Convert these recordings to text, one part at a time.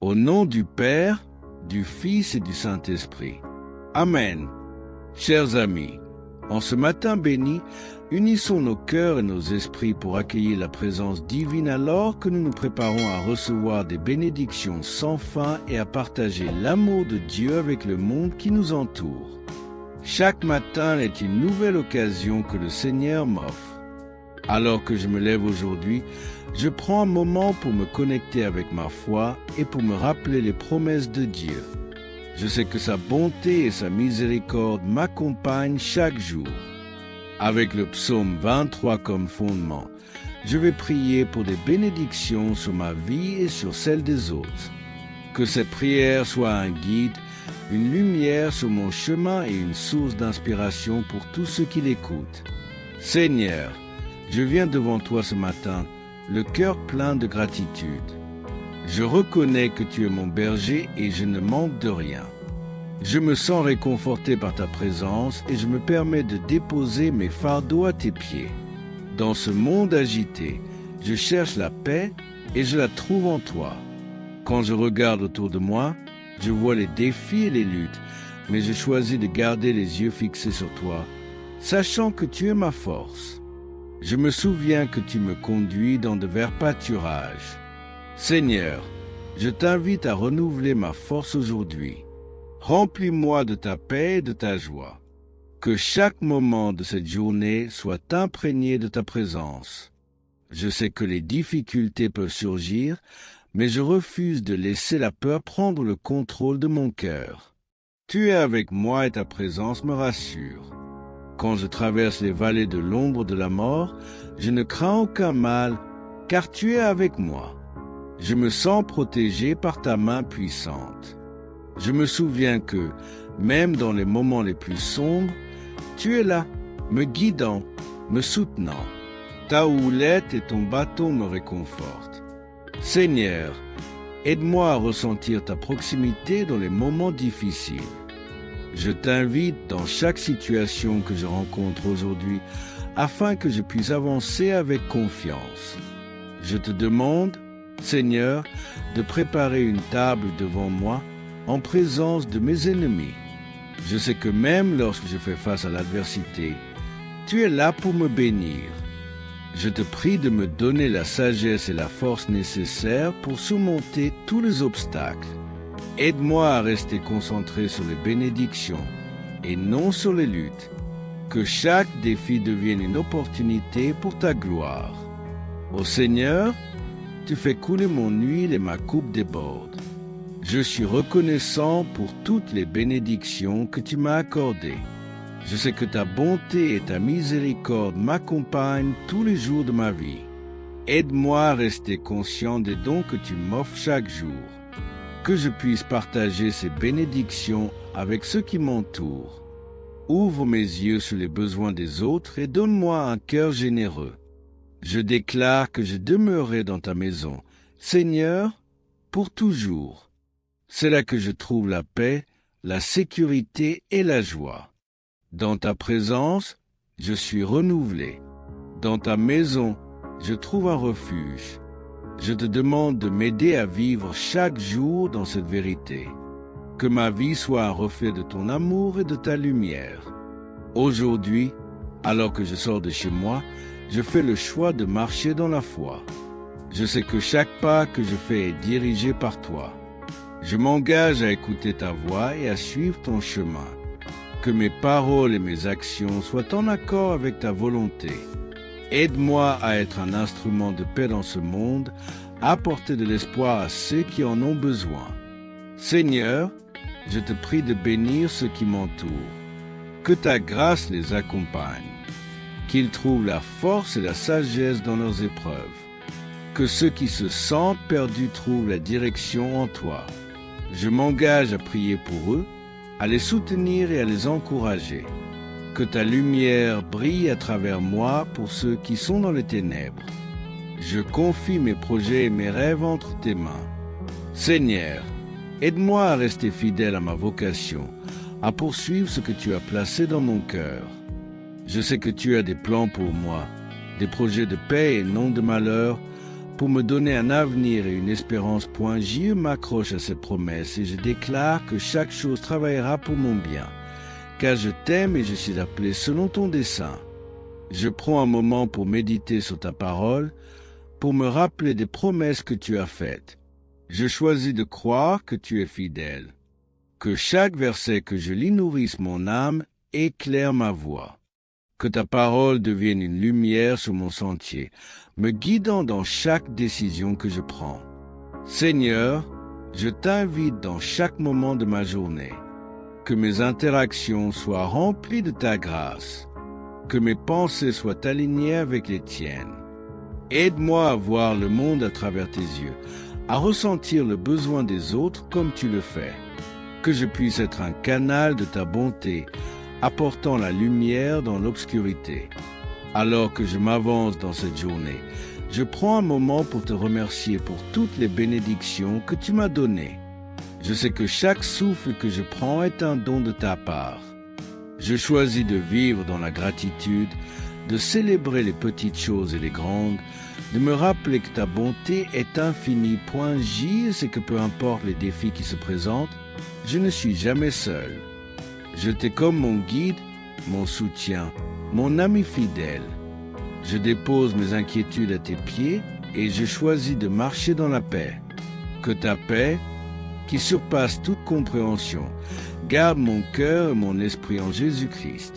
Au nom du Père, du Fils et du Saint-Esprit. Amen. Chers amis, en ce matin béni, unissons nos cœurs et nos esprits pour accueillir la présence divine alors que nous nous préparons à recevoir des bénédictions sans fin et à partager l'amour de Dieu avec le monde qui nous entoure. Chaque matin est une nouvelle occasion que le Seigneur m'offre. Alors que je me lève aujourd'hui, je prends un moment pour me connecter avec ma foi et pour me rappeler les promesses de Dieu. Je sais que sa bonté et sa miséricorde m'accompagnent chaque jour. Avec le psaume 23 comme fondement, je vais prier pour des bénédictions sur ma vie et sur celle des autres. Que cette prière soit un guide, une lumière sur mon chemin et une source d'inspiration pour tous ceux qui l'écoutent. Seigneur, je viens devant toi ce matin, le cœur plein de gratitude. Je reconnais que tu es mon berger et je ne manque de rien. Je me sens réconforté par ta présence et je me permets de déposer mes fardeaux à tes pieds. Dans ce monde agité, je cherche la paix et je la trouve en toi. Quand je regarde autour de moi, je vois les défis et les luttes, mais je choisis de garder les yeux fixés sur toi, sachant que tu es ma force. Je me souviens que tu me conduis dans de verts pâturages. Seigneur, je t'invite à renouveler ma force aujourd'hui. Remplis-moi de ta paix et de ta joie. Que chaque moment de cette journée soit imprégné de ta présence. Je sais que les difficultés peuvent surgir, mais je refuse de laisser la peur prendre le contrôle de mon cœur. Tu es avec moi et ta présence me rassure. Quand je traverse les vallées de l'ombre de la mort, je ne crains aucun mal, car tu es avec moi. Je me sens protégé par ta main puissante. Je me souviens que, même dans les moments les plus sombres, tu es là, me guidant, me soutenant. Ta houlette et ton bâton me réconfortent. Seigneur, aide-moi à ressentir ta proximité dans les moments difficiles. Je t'invite dans chaque situation que je rencontre aujourd'hui afin que je puisse avancer avec confiance. Je te demande, Seigneur, de préparer une table devant moi en présence de mes ennemis. Je sais que même lorsque je fais face à l'adversité, tu es là pour me bénir. Je te prie de me donner la sagesse et la force nécessaires pour surmonter tous les obstacles. Aide-moi à rester concentré sur les bénédictions et non sur les luttes. Que chaque défi devienne une opportunité pour ta gloire. Ô Seigneur, tu fais couler mon huile et ma coupe déborde. Je suis reconnaissant pour toutes les bénédictions que tu m'as accordées. Je sais que ta bonté et ta miséricorde m'accompagnent tous les jours de ma vie. Aide-moi à rester conscient des dons que tu m'offres chaque jour. Que je puisse partager ces bénédictions avec ceux qui m'entourent. Ouvre mes yeux sur les besoins des autres et donne-moi un cœur généreux. Je déclare que je demeurerai dans ta maison, Seigneur, pour toujours. C'est là que je trouve la paix, la sécurité et la joie. Dans ta présence, je suis renouvelé. Dans ta maison, je trouve un refuge. Je te demande de m'aider à vivre chaque jour dans cette vérité. Que ma vie soit un reflet de ton amour et de ta lumière. Aujourd'hui, alors que je sors de chez moi, je fais le choix de marcher dans la foi. Je sais que chaque pas que je fais est dirigé par toi. Je m'engage à écouter ta voix et à suivre ton chemin. Que mes paroles et mes actions soient en accord avec ta volonté. Aide-moi à être un instrument de paix dans ce monde, à apporter de l'espoir à ceux qui en ont besoin. Seigneur, je te prie de bénir ceux qui m'entourent. Que ta grâce les accompagne. Qu'ils trouvent la force et la sagesse dans leurs épreuves. Que ceux qui se sentent perdus trouvent la direction en toi. Je m'engage à prier pour eux, à les soutenir et à les encourager. Que ta lumière brille à travers moi pour ceux qui sont dans les ténèbres. Je confie mes projets et mes rêves entre tes mains. Seigneur, aide-moi à rester fidèle à ma vocation, à poursuivre ce que tu as placé dans mon cœur. Je sais que tu as des plans pour moi, des projets de paix et non de malheur, pour me donner un avenir et une espérance. Je m'accroche à cette promesse et je déclare que chaque chose travaillera pour mon bien, car je t'aime et je suis appelé selon ton dessein. Je prends un moment pour méditer sur ta parole, pour me rappeler des promesses que tu as faites. Je choisis de croire que tu es fidèle. Que chaque verset que je lis nourrisse mon âme, éclaire ma voie. Que ta parole devienne une lumière sur mon sentier, me guidant dans chaque décision que je prends. Seigneur, je t'invite dans chaque moment de ma journée. Que mes interactions soient remplies de ta grâce. Que mes pensées soient alignées avec les tiennes. Aide-moi à voir le monde à travers tes yeux, à ressentir le besoin des autres comme tu le fais. Que je puisse être un canal de ta bonté, apportant la lumière dans l'obscurité. Alors que je m'avance dans cette journée, je prends un moment pour te remercier pour toutes les bénédictions que tu m'as données. Je sais que chaque souffle que je prends est un don de ta part. Je choisis de vivre dans la gratitude, de célébrer les petites choses et les grandes, de me rappeler que ta bonté est infinie. J, c'est que peu importe les défis qui se présentent, je ne suis jamais seul. Je t'ai comme mon guide, mon soutien, mon ami fidèle. Je dépose mes inquiétudes à tes pieds et je choisis de marcher dans la paix. Que ta paix, qui surpasse toute compréhension, garde mon cœur et mon esprit en Jésus-Christ.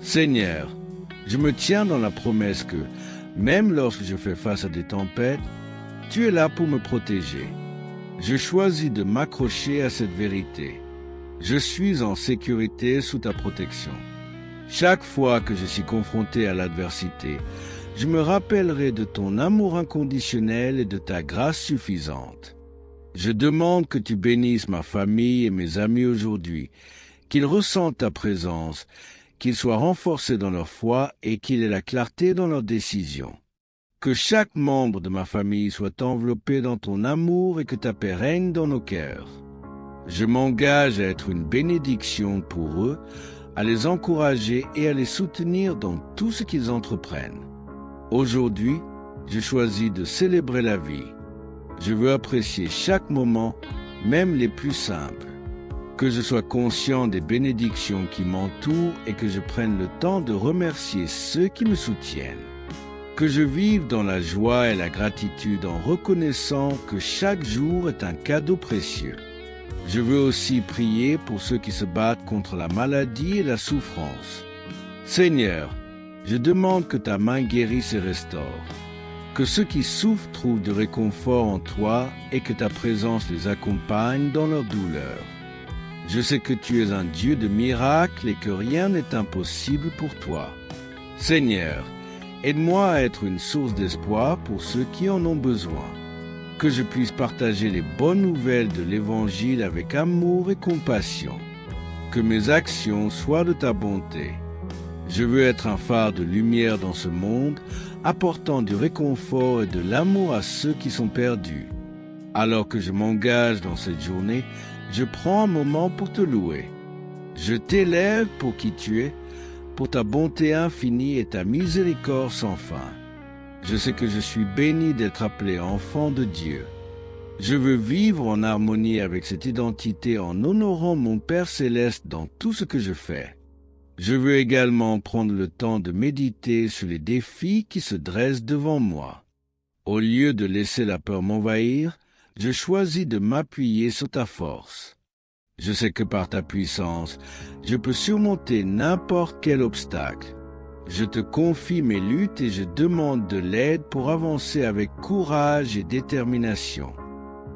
Seigneur, je me tiens dans la promesse que, même lorsque je fais face à des tempêtes, tu es là pour me protéger. Je choisis de m'accrocher à cette vérité. Je suis en sécurité sous ta protection. Chaque fois que je suis confronté à l'adversité, je me rappellerai de ton amour inconditionnel et de ta grâce suffisante. Je demande que tu bénisses ma famille et mes amis aujourd'hui, qu'ils ressentent ta présence, qu'ils soient renforcés dans leur foi et qu'ils aient la clarté dans leurs décisions. Que chaque membre de ma famille soit enveloppé dans ton amour et que ta paix règne dans nos cœurs. Je m'engage à être une bénédiction pour eux, à les encourager et à les soutenir dans tout ce qu'ils entreprennent. Aujourd'hui, je choisis de célébrer la vie. Je veux apprécier chaque moment, même les plus simples. Que je sois conscient des bénédictions qui m'entourent et que je prenne le temps de remercier ceux qui me soutiennent. Que je vive dans la joie et la gratitude en reconnaissant que chaque jour est un cadeau précieux. Je veux aussi prier pour ceux qui se battent contre la maladie et la souffrance. Seigneur, je demande que ta main guérisse et restaure. Que ceux qui souffrent trouvent du réconfort en toi et que ta présence les accompagne dans leur douleur. Je sais que tu es un Dieu de miracles et que rien n'est impossible pour toi. Seigneur, aide-moi à être une source d'espoir pour ceux qui en ont besoin. Que je puisse partager les bonnes nouvelles de l'Évangile avec amour et compassion. Que mes actions soient de ta bonté. Je veux être un phare de lumière dans ce monde, apportant du réconfort et de l'amour à ceux qui sont perdus. Alors que je m'engage dans cette journée, je prends un moment pour te louer. Je t'élève pour qui tu es, pour ta bonté infinie et ta miséricorde sans fin. Je sais que je suis béni d'être appelé enfant de Dieu. Je veux vivre en harmonie avec cette identité en honorant mon Père céleste dans tout ce que je fais. Je veux également prendre le temps de méditer sur les défis qui se dressent devant moi. Au lieu de laisser la peur m'envahir, je choisis de m'appuyer sur ta force. Je sais que par ta puissance, je peux surmonter n'importe quel obstacle. Je te confie mes luttes et je demande de l'aide pour avancer avec courage et détermination.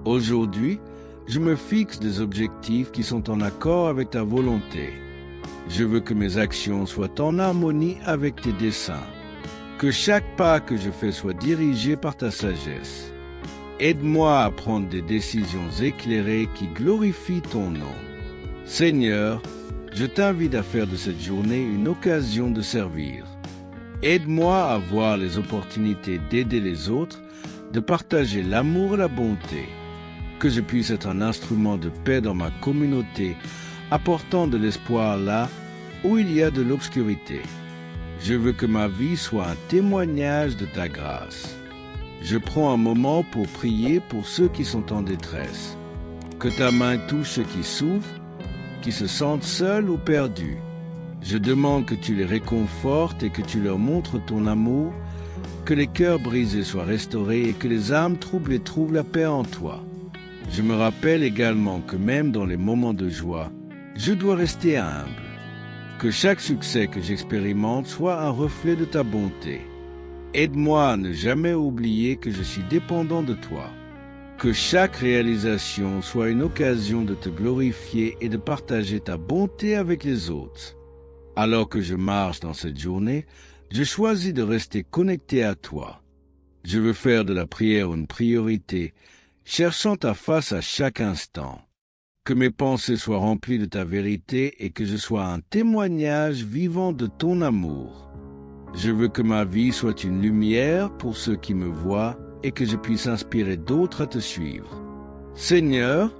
Aujourd'hui, je me fixe des objectifs qui sont en accord avec ta volonté. Je veux que mes actions soient en harmonie avec tes desseins. Que chaque pas que je fais soit dirigé par ta sagesse. Aide-moi à prendre des décisions éclairées qui glorifient ton nom. Seigneur, je t'invite à faire de cette journée une occasion de servir. Aide-moi à voir les opportunités d'aider les autres, de partager l'amour et la bonté. Que je puisse être un instrument de paix dans ma communauté, apportant de l'espoir là où il y a de l'obscurité. Je veux que ma vie soit un témoignage de ta grâce. Je prends un moment pour prier pour ceux qui sont en détresse. Que ta main touche ceux qui souffrent, qui se sentent seuls ou perdus. Je demande que tu les réconfortes et que tu leur montres ton amour, que les cœurs brisés soient restaurés et que les âmes troublées trouvent la paix en toi. Je me rappelle également que même dans les moments de joie, je dois rester humble. Que chaque succès que j'expérimente soit un reflet de ta bonté. Aide-moi à ne jamais oublier que je suis dépendant de toi. Que chaque réalisation soit une occasion de te glorifier et de partager ta bonté avec les autres. Alors que je marche dans cette journée, je choisis de rester connecté à toi. Je veux faire de la prière une priorité, cherchant ta face à chaque instant. Que mes pensées soient remplies de ta vérité et que je sois un témoignage vivant de ton amour. Je veux que ma vie soit une lumière pour ceux qui me voient et que je puisse inspirer d'autres à te suivre. Seigneur,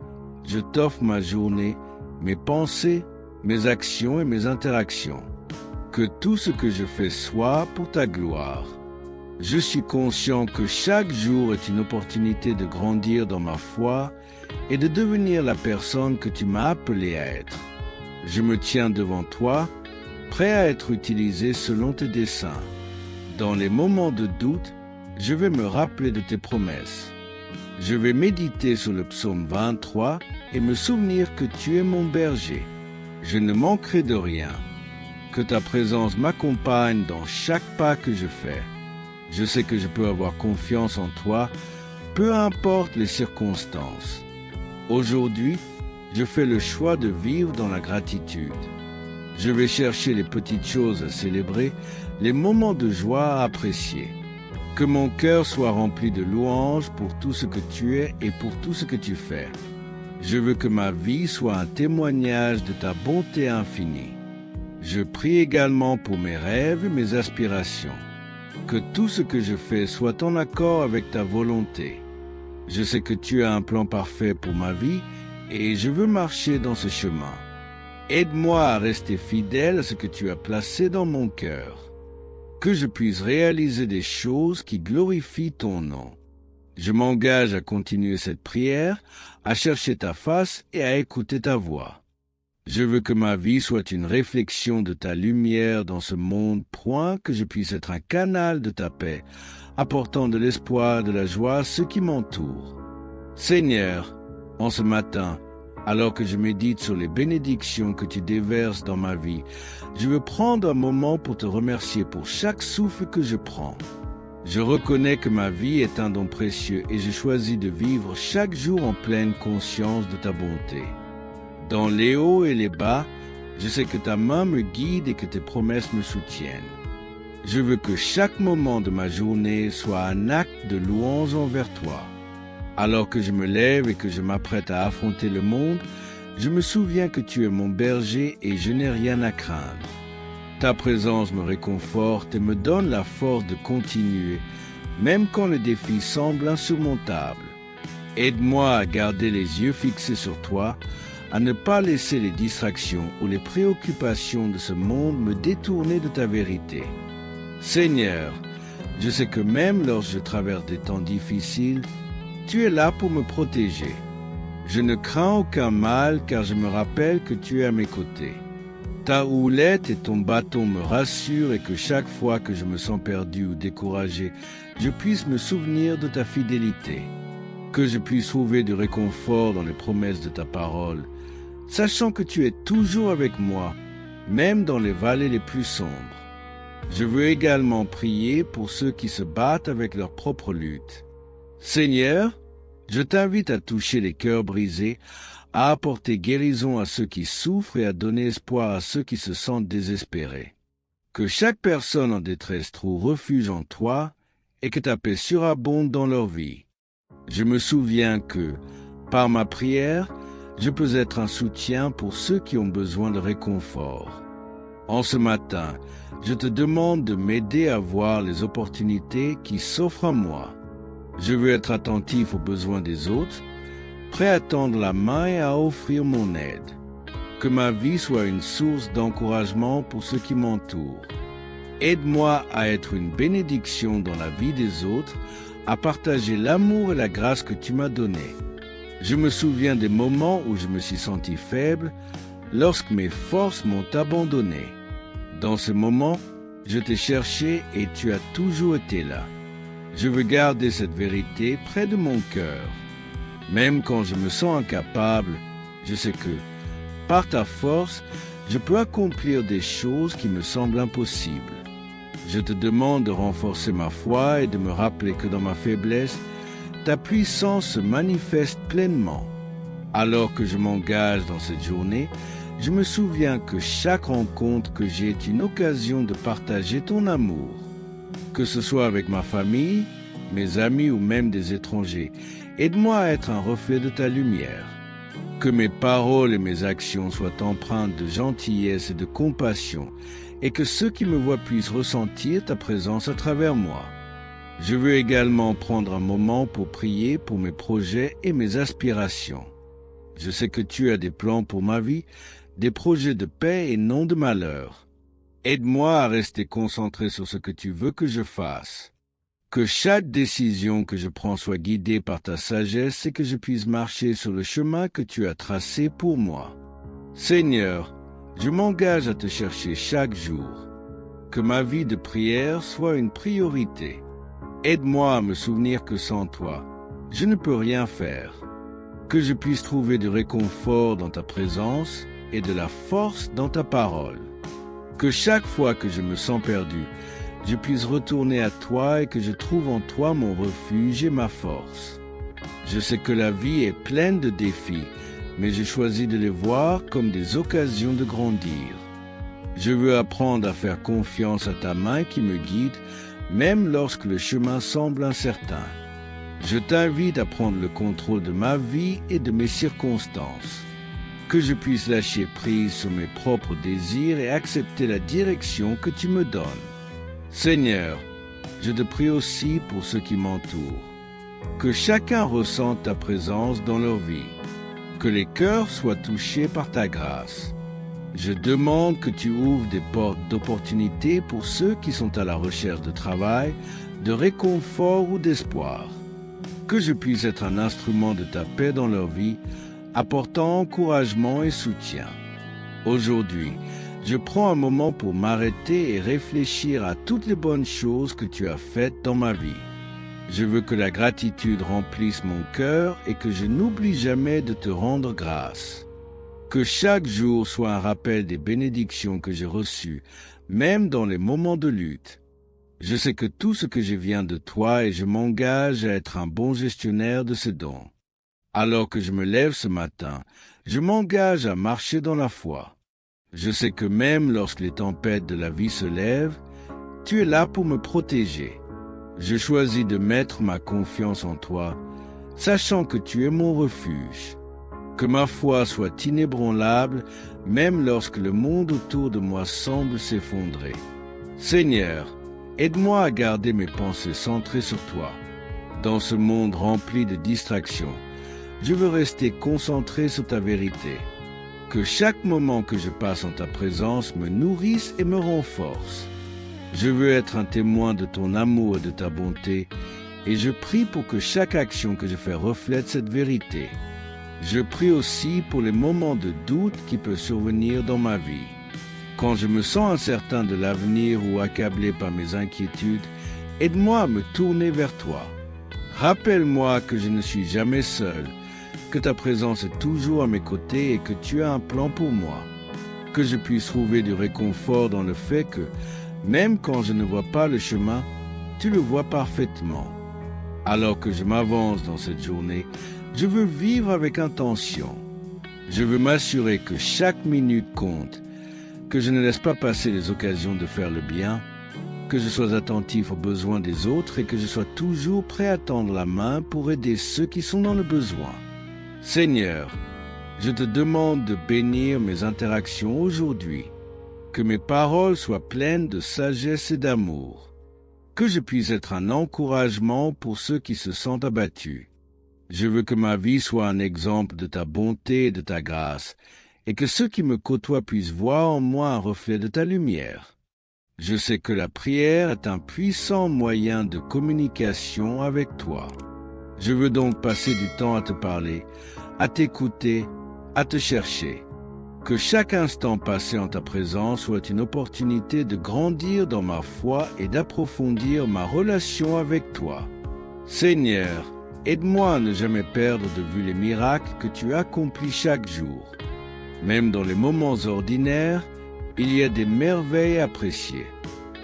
je t'offre ma journée, mes pensées, mes actions et mes interactions. Que tout ce que je fais soit pour ta gloire. Je suis conscient que chaque jour est une opportunité de grandir dans ma foi et de devenir la personne que tu m'as appelé à être. Je me tiens devant toi, prêt à être utilisé selon tes desseins. Dans les moments de doute, je vais me rappeler de tes promesses. Je vais méditer sur le psaume 23 et me souvenir que tu es mon berger. Je ne manquerai de rien. Que ta présence m'accompagne dans chaque pas que je fais. Je sais que je peux avoir confiance en toi, peu importe les circonstances. Aujourd'hui, je fais le choix de vivre dans la gratitude. Je vais chercher les petites choses à célébrer, les moments de joie à apprécier. Que mon cœur soit rempli de louanges pour tout ce que tu es et pour tout ce que tu fais. Je veux que ma vie soit un témoignage de ta bonté infinie. Je prie également pour mes rêves et mes aspirations. Que tout ce que je fais soit en accord avec ta volonté. Je sais que tu as un plan parfait pour ma vie et je veux marcher dans ce chemin. Aide-moi à rester fidèle à ce que tu as placé dans mon cœur. Que je puisse réaliser des choses qui glorifient ton nom. Je m'engage à continuer cette prière, à chercher ta face et à écouter ta voix. Je veux que ma vie soit une réflexion de ta lumière dans ce monde, point que je puisse être un canal de ta paix, apportant de l'espoir et de la joie à ceux qui m'entourent. Seigneur, en ce matin, alors que je médite sur les bénédictions que tu déverses dans ma vie, je veux prendre un moment pour te remercier pour chaque souffle que je prends. Je reconnais que ma vie est un don précieux et je choisis de vivre chaque jour en pleine conscience de ta bonté. Dans les hauts et les bas, je sais que ta main me guide et que tes promesses me soutiennent. Je veux que chaque moment de ma journée soit un acte de louange envers toi. Alors que je me lève et que je m'apprête à affronter le monde, je me souviens que tu es mon berger et je n'ai rien à craindre. Ta présence me réconforte et me donne la force de continuer, même quand le défi semble insurmontable. Aide-moi à garder les yeux fixés sur toi, à ne pas laisser les distractions ou les préoccupations de ce monde me détourner de ta vérité. Seigneur, je sais que même lorsque je traverse des temps difficiles, tu es là pour me protéger. Je ne crains aucun mal car je me rappelle que tu es à mes côtés. Ta houlette et ton bâton me rassurent et que chaque fois que je me sens perdu ou découragé, je puisse me souvenir de ta fidélité. Que je puisse trouver du réconfort dans les promesses de ta parole, sachant que tu es toujours avec moi, même dans les vallées les plus sombres. Je veux également prier pour ceux qui se battent avec leur propre lutte. Seigneur, je t'invite à toucher les cœurs brisés, à apporter guérison à ceux qui souffrent et à donner espoir à ceux qui se sentent désespérés. Que chaque personne en détresse trouve refuge en toi et que ta paix surabonde dans leur vie. Je me souviens que, par ma prière, je peux être un soutien pour ceux qui ont besoin de réconfort. En ce matin, je te demande de m'aider à voir les opportunités qui s'offrent à moi. Je veux être attentif aux besoins des autres, prêt à tendre la main et à offrir mon aide. Que ma vie soit une source d'encouragement pour ceux qui m'entourent. Aide-moi à être une bénédiction dans la vie des autres, à partager l'amour et la grâce que tu m'as donnés. Je me souviens des moments où je me suis senti faible, lorsque mes forces m'ont abandonné. Dans ce moment, je t'ai cherché et tu as toujours été là. Je veux garder cette vérité près de mon cœur. Même quand je me sens incapable, je sais que, par ta force, je peux accomplir des choses qui me semblent impossibles. Je te demande de renforcer ma foi et de me rappeler que dans ma faiblesse, ta puissance se manifeste pleinement. Alors que je m'engage dans cette journée, je me souviens que chaque rencontre que j'ai est une occasion de partager ton amour. Que ce soit avec ma famille, mes amis ou même des étrangers, aide-moi à être un reflet de ta lumière. Que mes paroles et mes actions soient empreintes de gentillesse et de compassion, et que ceux qui me voient puissent ressentir ta présence à travers moi. Je veux également prendre un moment pour prier pour mes projets et mes aspirations. Je sais que tu as des plans pour ma vie, des projets de paix et non de malheur. Aide-moi à rester concentré sur ce que tu veux que je fasse. Que chaque décision que je prends soit guidée par ta sagesse et que je puisse marcher sur le chemin que tu as tracé pour moi. Seigneur, je m'engage à te chercher chaque jour. Que ma vie de prière soit une priorité. Aide-moi à me souvenir que sans toi, je ne peux rien faire. Que je puisse trouver du réconfort dans ta présence et de la force dans ta parole. Que chaque fois que je me sens perdu, je puisse retourner à toi et que je trouve en toi mon refuge et ma force. Je sais que la vie est pleine de défis, mais je choisis de les voir comme des occasions de grandir. Je veux apprendre à faire confiance à ta main qui me guide, même lorsque le chemin semble incertain. Je t'invite à prendre le contrôle de ma vie et de mes circonstances. Que je puisse lâcher prise sur mes propres désirs et accepter la direction que tu me donnes. Seigneur, je te prie aussi pour ceux qui m'entourent. Que chacun ressente ta présence dans leur vie. Que les cœurs soient touchés par ta grâce. Je demande que tu ouvres des portes d'opportunités pour ceux qui sont à la recherche de travail, de réconfort ou d'espoir. Que je puisse être un instrument de ta paix dans leur vie, apportant encouragement et soutien. Aujourd'hui, je prends un moment pour m'arrêter et réfléchir à toutes les bonnes choses que tu as faites dans ma vie. Je veux que la gratitude remplisse mon cœur et que je n'oublie jamais de te rendre grâce. Que chaque jour soit un rappel des bénédictions que j'ai reçues, même dans les moments de lutte. Je sais que tout ce que je viens de toi et je m'engage à être un bon gestionnaire de ces dons. Alors que je me lève ce matin, je m'engage à marcher dans la foi. Je sais que même lorsque les tempêtes de la vie se lèvent, tu es là pour me protéger. Je choisis de mettre ma confiance en toi, sachant que tu es mon refuge. Que ma foi soit inébranlable, même lorsque le monde autour de moi semble s'effondrer. Seigneur, aide-moi à garder mes pensées centrées sur toi. Dans ce monde rempli de distractions, je veux rester concentré sur ta vérité. Que chaque moment que je passe en ta présence me nourrisse et me renforce. Je veux être un témoin de ton amour et de ta bonté, et je prie pour que chaque action que je fais reflète cette vérité. Je prie aussi pour les moments de doute qui peuvent survenir dans ma vie. Quand je me sens incertain de l'avenir ou accablé par mes inquiétudes, aide-moi à me tourner vers toi. Rappelle-moi que je ne suis jamais seul, que ta présence est toujours à mes côtés et que tu as un plan pour moi. Que je puisse trouver du réconfort dans le fait que, même quand je ne vois pas le chemin, tu le vois parfaitement. Alors que je m'avance dans cette journée, je veux vivre avec intention. Je veux m'assurer que chaque minute compte, que je ne laisse pas passer les occasions de faire le bien, que je sois attentif aux besoins des autres et que je sois toujours prêt à tendre la main pour aider ceux qui sont dans le besoin. Seigneur, je te demande de bénir mes interactions aujourd'hui, que mes paroles soient pleines de sagesse et d'amour, que je puisse être un encouragement pour ceux qui se sentent abattus. Je veux que ma vie soit un exemple de ta bonté et de ta grâce, et que ceux qui me côtoient puissent voir en moi un reflet de ta lumière. Je sais que la prière est un puissant moyen de communication avec toi. Je veux donc passer du temps à te parler, à t'écouter, à te chercher. Que chaque instant passé en ta présence soit une opportunité de grandir dans ma foi et d'approfondir ma relation avec toi. Seigneur, aide-moi à ne jamais perdre de vue les miracles que tu accomplis chaque jour. Même dans les moments ordinaires, il y a des merveilles appréciées.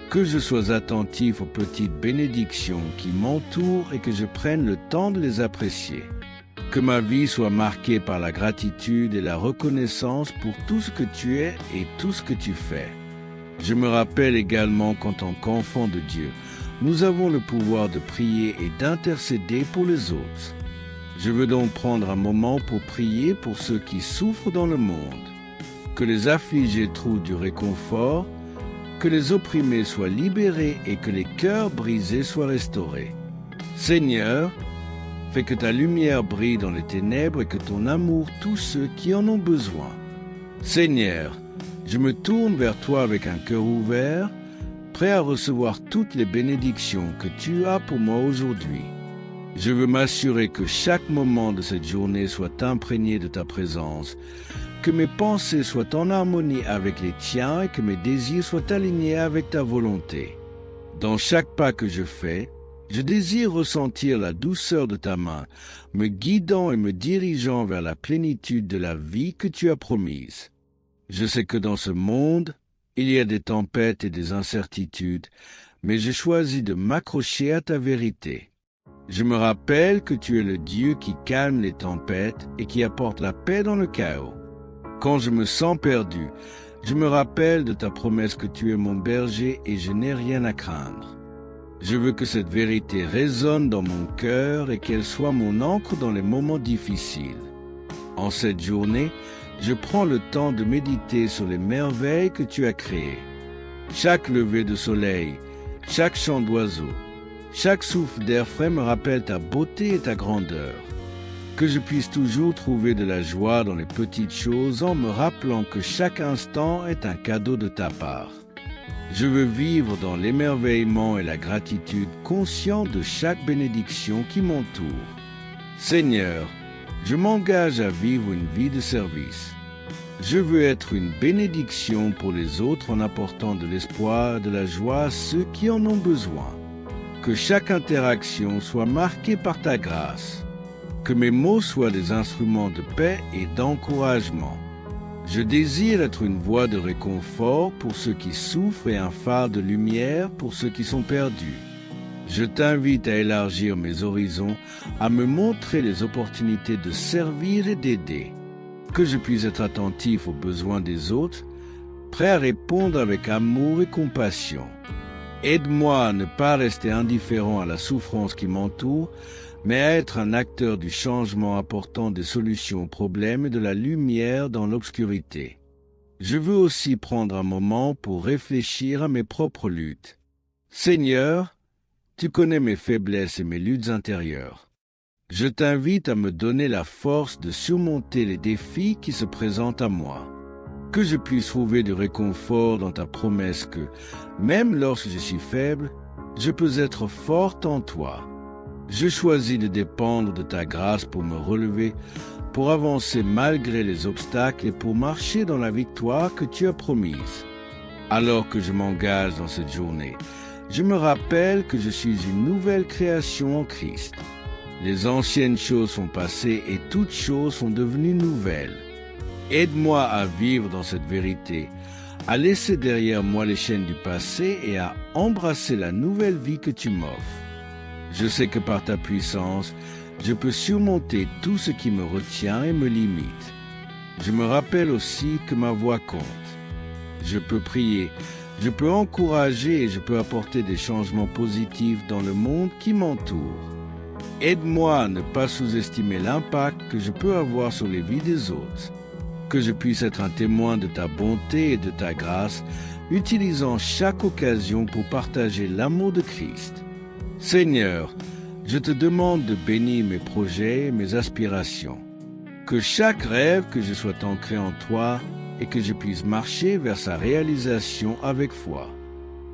Que je sois attentif aux petites bénédictions qui m'entourent et que je prenne le temps de les apprécier. Que ma vie soit marquée par la gratitude et la reconnaissance pour tout ce que tu es et tout ce que tu fais. Je me rappelle également qu'en tant qu'enfant de Dieu, nous avons le pouvoir de prier et d'intercéder pour les autres. Je veux donc prendre un moment pour prier pour ceux qui souffrent dans le monde. Que les affligés trouvent du réconfort, que les opprimés soient libérés et que les cœurs brisés soient restaurés. Seigneur, fais que ta lumière brille dans les ténèbres et que ton amour touche ceux qui en ont besoin. Seigneur, je me tourne vers toi avec un cœur ouvert, prêt à recevoir toutes les bénédictions que tu as pour moi aujourd'hui. Je veux m'assurer que chaque moment de cette journée soit imprégné de ta présence, que mes pensées soient en harmonie avec les tiens et que mes désirs soient alignés avec ta volonté. Dans chaque pas que je fais, je désire ressentir la douceur de ta main, me guidant et me dirigeant vers la plénitude de la vie que tu as promise. Je sais que dans ce monde, il y a des tempêtes et des incertitudes, mais je choisis de m'accrocher à ta vérité. Je me rappelle que tu es le Dieu qui calme les tempêtes et qui apporte la paix dans le chaos. Quand je me sens perdu, je me rappelle de ta promesse que tu es mon berger et je n'ai rien à craindre. Je veux que cette vérité résonne dans mon cœur et qu'elle soit mon encre dans les moments difficiles. En cette journée, je prends le temps de méditer sur les merveilles que tu as créées. Chaque lever de soleil, chaque chant d'oiseau, chaque souffle d'air frais me rappelle ta beauté et ta grandeur. Que je puisse toujours trouver de la joie dans les petites choses en me rappelant que chaque instant est un cadeau de ta part. Je veux vivre dans l'émerveillement et la gratitude, conscient de chaque bénédiction qui m'entoure. Seigneur, je m'engage à vivre une vie de service. Je veux être une bénédiction pour les autres en apportant de l'espoir et de la joie à ceux qui en ont besoin. Que chaque interaction soit marquée par ta grâce. Que mes mots soient des instruments de paix et d'encouragement. Je désire être une voix de réconfort pour ceux qui souffrent et un phare de lumière pour ceux qui sont perdus. Je t'invite à élargir mes horizons, à me montrer les opportunités de servir et d'aider. Que je puisse être attentif aux besoins des autres, prêt à répondre avec amour et compassion. Aide-moi à ne pas rester indifférent à la souffrance qui m'entoure, mais à être un acteur du changement apportant des solutions aux problèmes et de la lumière dans l'obscurité. Je veux aussi prendre un moment pour réfléchir à mes propres luttes. Seigneur, tu connais mes faiblesses et mes luttes intérieures. Je t'invite à me donner la force de surmonter les défis qui se présentent à moi. Que je puisse trouver du réconfort dans ta promesse que, même lorsque je suis faible, je peux être forte en toi. Je choisis de dépendre de ta grâce pour me relever, pour avancer malgré les obstacles et pour marcher dans la victoire que tu as promise. Alors que je m'engage dans cette journée, je me rappelle que je suis une nouvelle création en Christ. Les anciennes choses sont passées et toutes choses sont devenues nouvelles. Aide-moi à vivre dans cette vérité, à laisser derrière moi les chaînes du passé et à embrasser la nouvelle vie que tu m'offres. Je sais que par ta puissance, je peux surmonter tout ce qui me retient et me limite. Je me rappelle aussi que ma voix compte. Je peux prier, je peux encourager et je peux apporter des changements positifs dans le monde qui m'entoure. Aide-moi à ne pas sous-estimer l'impact que je peux avoir sur les vies des autres. Que je puisse être un témoin de ta bonté et de ta grâce, utilisant chaque occasion pour partager l'amour de Christ. Seigneur, je te demande de bénir mes projets et mes aspirations. Que chaque rêve que je sois ancré en toi et que je puisse marcher vers sa réalisation avec foi.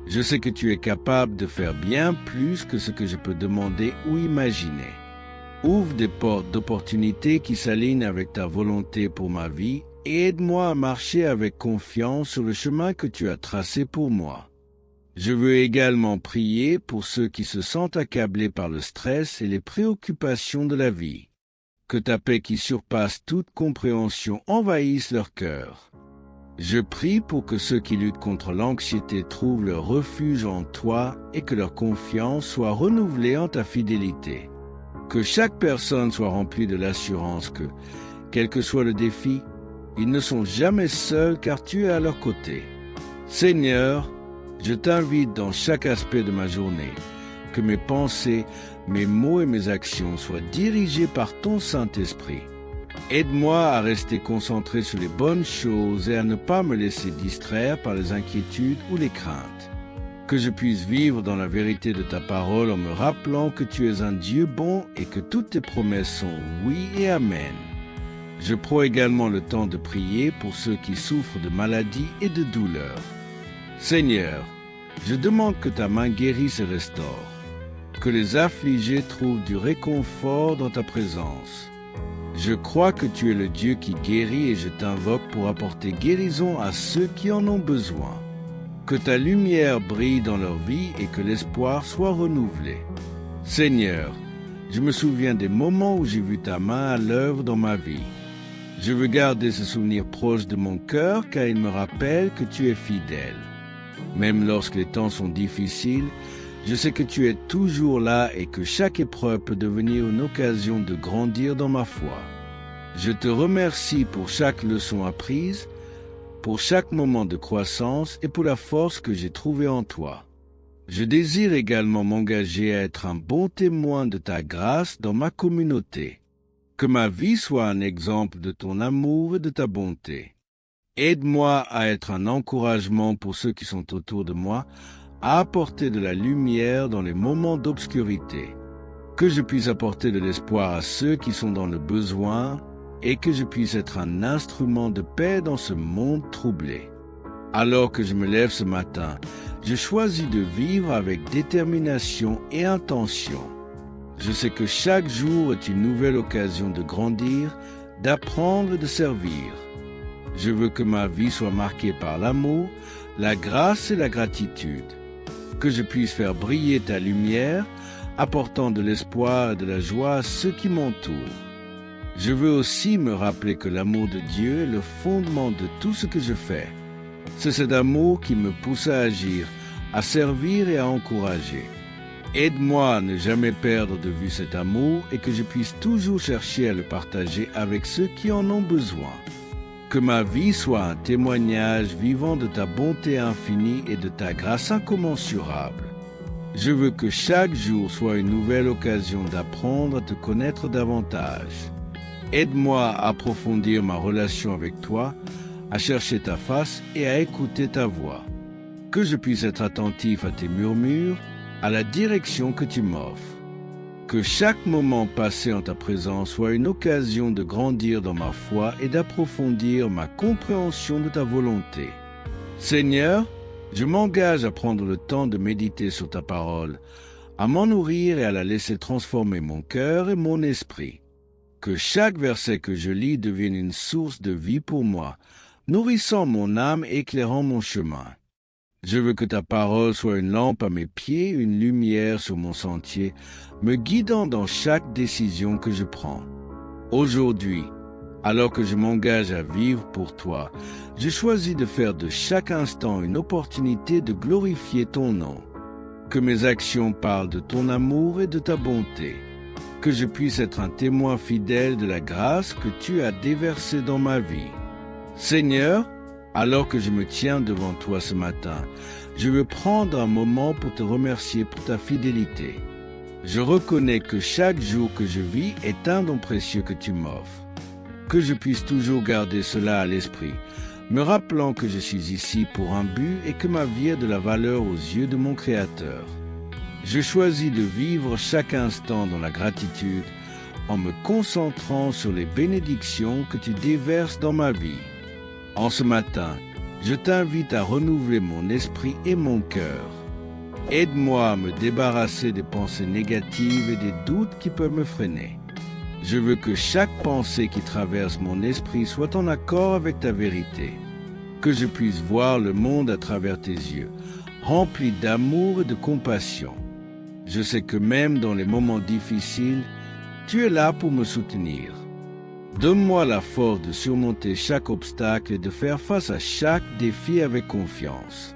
Je sais que tu es capable de faire bien plus que ce que je peux demander ou imaginer. Ouvre des portes d'opportunités qui s'alignent avec ta volonté pour ma vie et aide-moi à marcher avec confiance sur le chemin que tu as tracé pour moi. Je veux également prier pour ceux qui se sentent accablés par le stress et les préoccupations de la vie. Que ta paix qui surpasse toute compréhension envahisse leur cœur. Je prie pour que ceux qui luttent contre l'anxiété trouvent leur refuge en toi et que leur confiance soit renouvelée en ta fidélité. Que chaque personne soit remplie de l'assurance que, quel que soit le défi, ils ne sont jamais seuls car tu es à leur côté. Seigneur, je t'invite dans chaque aspect de ma journée, que mes pensées, mes mots et mes actions soient dirigés par ton Saint-Esprit. Aide-moi à rester concentré sur les bonnes choses et à ne pas me laisser distraire par les inquiétudes ou les craintes. Que je puisse vivre dans la vérité de ta parole en me rappelant que tu es un Dieu bon et que toutes tes promesses sont oui et amen. Je prends également le temps de prier pour ceux qui souffrent de maladies et de douleurs. Seigneur, je demande que ta main guérisse et restaure, que les affligés trouvent du réconfort dans ta présence. Je crois que tu es le Dieu qui guérit et je t'invoque pour apporter guérison à ceux qui en ont besoin. Que ta lumière brille dans leur vie et que l'espoir soit renouvelé. Seigneur, je me souviens des moments où j'ai vu ta main à l'œuvre dans ma vie. Je veux garder ce souvenir proche de mon cœur car il me rappelle que tu es fidèle. Même lorsque les temps sont difficiles, je sais que tu es toujours là et que chaque épreuve peut devenir une occasion de grandir dans ma foi. Je te remercie pour chaque leçon apprise, pour chaque moment de croissance et pour la force que j'ai trouvée en toi. Je désire également m'engager à être un bon témoin de ta grâce dans ma communauté. Que ma vie soit un exemple de ton amour et de ta bonté. Aide-moi à être un encouragement pour ceux qui sont autour de moi, à apporter de la lumière dans les moments d'obscurité, que je puisse apporter de l'espoir à ceux qui sont dans le besoin et que je puisse être un instrument de paix dans ce monde troublé. Alors que je me lève ce matin, je choisis de vivre avec détermination et intention. Je sais que chaque jour est une nouvelle occasion de grandir, d'apprendre et de servir. Je veux que ma vie soit marquée par l'amour, la grâce et la gratitude. Que je puisse faire briller ta lumière, apportant de l'espoir et de la joie à ceux qui m'entourent. Je veux aussi me rappeler que l'amour de Dieu est le fondement de tout ce que je fais. C'est cet amour qui me pousse à agir, à servir et à encourager. Aide-moi à ne jamais perdre de vue cet amour et que je puisse toujours chercher à le partager avec ceux qui en ont besoin. Que ma vie soit un témoignage vivant de ta bonté infinie et de ta grâce incommensurable. Je veux que chaque jour soit une nouvelle occasion d'apprendre à te connaître davantage. Aide-moi à approfondir ma relation avec toi, à chercher ta face et à écouter ta voix. Que je puisse être attentif à tes murmures, à la direction que tu m'offres. Que chaque moment passé en ta présence soit une occasion de grandir dans ma foi et d'approfondir ma compréhension de ta volonté. Seigneur, je m'engage à prendre le temps de méditer sur ta parole, à m'en nourrir et à la laisser transformer mon cœur et mon esprit. Que chaque verset que je lis devienne une source de vie pour moi, nourrissant mon âme et éclairant mon chemin. Je veux que ta parole soit une lampe à mes pieds, une lumière sur mon sentier, me guidant dans chaque décision que je prends. Aujourd'hui, alors que je m'engage à vivre pour toi, je choisis de faire de chaque instant une opportunité de glorifier ton nom. Que mes actions parlent de ton amour et de ta bonté. Que je puisse être un témoin fidèle de la grâce que tu as déversée dans ma vie. Seigneur, alors que je me tiens devant toi ce matin, je veux prendre un moment pour te remercier pour ta fidélité. Je reconnais que chaque jour que je vis est un don précieux que tu m'offres. Que je puisse toujours garder cela à l'esprit, me rappelant que je suis ici pour un but et que ma vie a de la valeur aux yeux de mon Créateur. Je choisis de vivre chaque instant dans la gratitude, en me concentrant sur les bénédictions que tu déverses dans ma vie. En ce matin, je t'invite à renouveler mon esprit et mon cœur. Aide-moi à me débarrasser des pensées négatives et des doutes qui peuvent me freiner. Je veux que chaque pensée qui traverse mon esprit soit en accord avec ta vérité. Que je puisse voir le monde à travers tes yeux, rempli d'amour et de compassion. Je sais que même dans les moments difficiles, tu es là pour me soutenir. Donne-moi la force de surmonter chaque obstacle et de faire face à chaque défi avec confiance.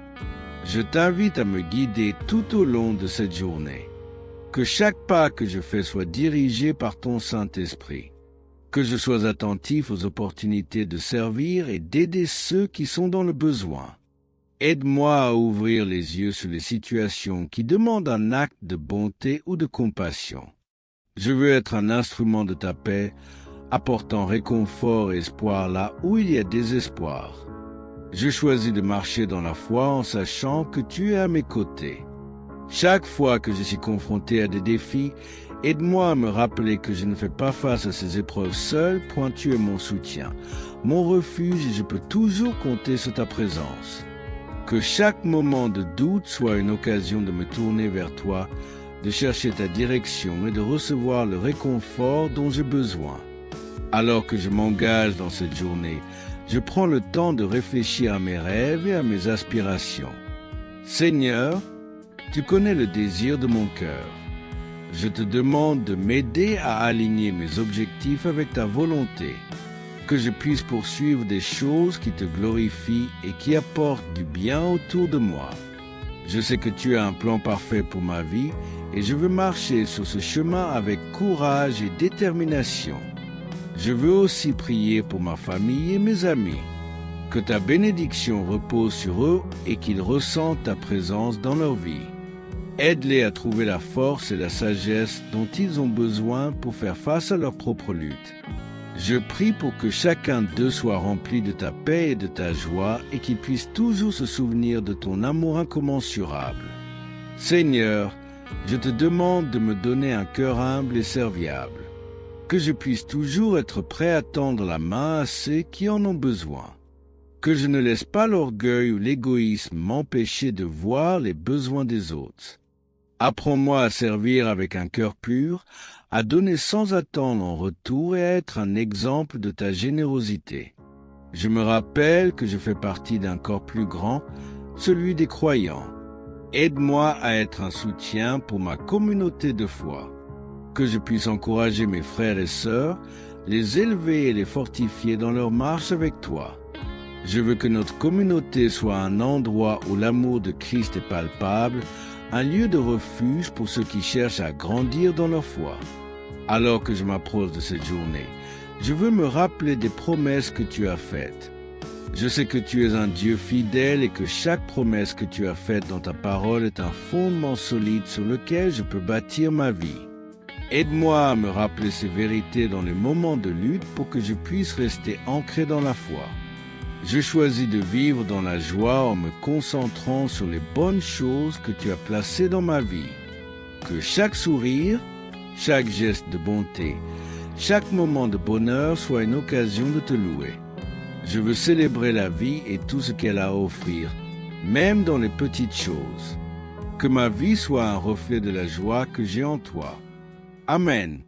Je t'invite à me guider tout au long de cette journée. Que chaque pas que je fais soit dirigé par ton Saint-Esprit. Que je sois attentif aux opportunités de servir et d'aider ceux qui sont dans le besoin. Aide-moi à ouvrir les yeux sur les situations qui demandent un acte de bonté ou de compassion. Je veux être un instrument de ta paix, apportant réconfort et espoir là où il y a désespoir. Je choisis de marcher dans la foi en sachant que tu es à mes côtés. Chaque fois que je suis confronté à des défis, aide-moi à me rappeler que je ne fais pas face à ces épreuves seul, point tu es mon soutien, mon refuge et je peux toujours compter sur ta présence. Que chaque moment de doute soit une occasion de me tourner vers toi, de chercher ta direction et de recevoir le réconfort dont j'ai besoin. Alors que je m'engage dans cette journée, je prends le temps de réfléchir à mes rêves et à mes aspirations. Seigneur, tu connais le désir de mon cœur. Je te demande de m'aider à aligner mes objectifs avec ta volonté, que je puisse poursuivre des choses qui te glorifient et qui apportent du bien autour de moi. Je sais que tu as un plan parfait pour ma vie et je veux marcher sur ce chemin avec courage et détermination. Je veux aussi prier pour ma famille et mes amis. Que ta bénédiction repose sur eux et qu'ils ressentent ta présence dans leur vie. Aide-les à trouver la force et la sagesse dont ils ont besoin pour faire face à leur propre lutte. Je prie pour que chacun d'eux soit rempli de ta paix et de ta joie et qu'il puisse toujours se souvenir de ton amour incommensurable. Seigneur, je te demande de me donner un cœur humble et serviable, que je puisse toujours être prêt à tendre la main à ceux qui en ont besoin, que je ne laisse pas l'orgueil ou l'égoïsme m'empêcher de voir les besoins des autres. Apprends-moi à servir avec un cœur pur, à donner sans attendre en retour et à être un exemple de ta générosité. Je me rappelle que je fais partie d'un corps plus grand, celui des croyants. Aide-moi à être un soutien pour ma communauté de foi, que je puisse encourager mes frères et sœurs, les élever et les fortifier dans leur marche avec toi. Je veux que notre communauté soit un endroit où l'amour de Christ est palpable, un lieu de refuge pour ceux qui cherchent à grandir dans leur foi. Alors que je m'approche de cette journée, je veux me rappeler des promesses que tu as faites. Je sais que tu es un Dieu fidèle et que chaque promesse que tu as faite dans ta parole est un fondement solide sur lequel je peux bâtir ma vie. Aide-moi à me rappeler ces vérités dans les moments de lutte pour que je puisse rester ancré dans la foi. Je choisis de vivre dans la joie en me concentrant sur les bonnes choses que tu as placées dans ma vie. Que chaque sourire, chaque geste de bonté, chaque moment de bonheur soit une occasion de te louer. Je veux célébrer la vie et tout ce qu'elle a à offrir, même dans les petites choses. Que ma vie soit un reflet de la joie que j'ai en toi. Amen.